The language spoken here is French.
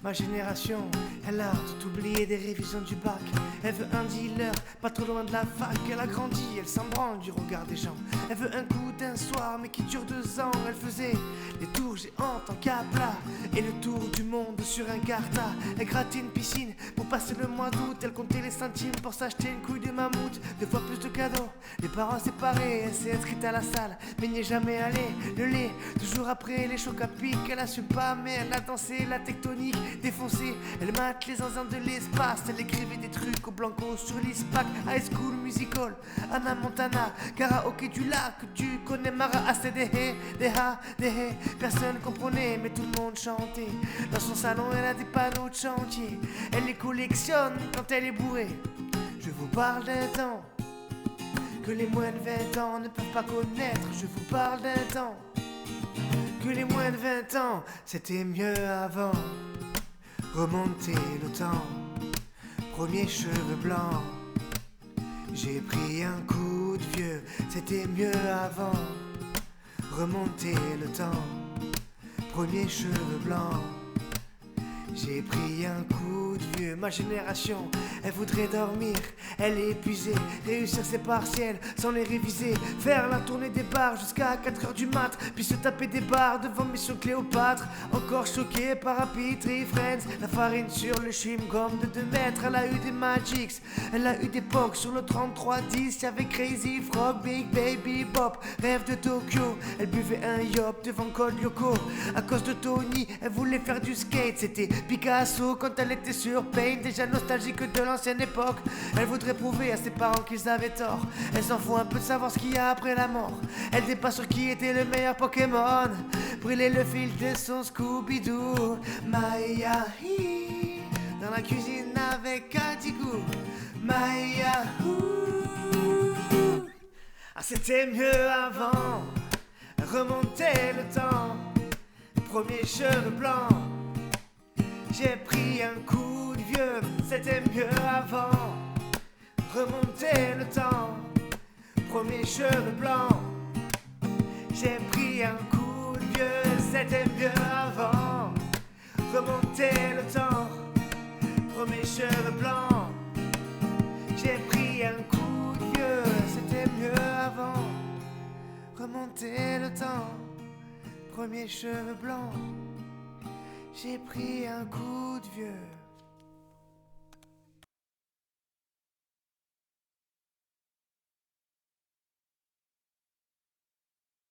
Ma génération, elle a tout oublié des révisions du bac. Elle veut un dealer, pas trop loin de la fac. Elle a grandi, elle s'en branle du regard des gens. Elle veut un coup d'un soir, mais qui dure 2 ans. Elle faisait des tours géantes en capla et le tour du monde sur un carta. Elle grattait une piscine pour passer le mois d'août. Elle comptait les centimes pour s'acheter une couille de mammouth. 2 fois plus de cadeaux, les parents séparés. Elle s'est inscrite à la salle, mais n'y est jamais allée. Le lait, toujours après les chocs à pic. Elle assume pas, mais elle a dansé la tectonique. Défoncée, elle mate les zinzins de l'espace. Elle écrivait des trucs au blanco sur l'ISPAC. High School Musical, Anna Montana, karaoké du lac, tu connais Mara ACDH, DH. Personne comprenait, mais tout le monde chantait. Dans son salon, elle a des panneaux de chantier. Elle les collectionne quand elle est bourrée. Je vous parle d'un temps que les moins de 20 ans ne peuvent pas connaître. Je vous parle d'un temps que les moins de 20 ans, c'était mieux avant. Remonter le temps, premier cheveux blancs. J'ai pris un coup de vieux, c'était mieux avant. Remonter le temps, premier cheveux blancs. J'ai pris un coup de vieux. Ma génération, elle voudrait dormir. Elle est épuisée, réussir ses partiels sans les réviser. Faire la tournée des bars jusqu'à 4h du mat. Puis se taper des bars devant Mission Cléopâtre. Encore choquée par Happy Tree Friends. La farine sur le chewing-gum de 2 mètres. Elle a eu des Magics, elle a eu des Pogs sur le 3310. Y'avait Crazy Frog, Big Baby Bop. Rêve de Tokyo, elle buvait un yop devant Code Lyoko. À cause de Tony, elle voulait faire du skate. C'était Picasso quand elle était sur Paint. Déjà nostalgique de l'ancienne époque. Elle voudrait prouver à ses parents qu'ils avaient tort. Elle s'en fout un peu de savoir ce qu'il y a après la mort. Elle dépasse sur qui était le meilleur Pokémon. Brûler le fil de son Scooby-Doo. Maya dans la cuisine avec Katigou. Maya ah, c'était mieux avant. Remonter le temps, premier cheveux blancs. J'ai pris un coup de vieux, c'était mieux avant. Remonter le temps, premier cheveux blancs. J'ai pris un coup de vieux, c'était mieux avant. Remonter le temps, premier cheveux blancs. J'ai pris un coup de vieux, c'était mieux avant. Remonter le temps, premier cheveux blancs. J'ai pris un coup de vieux.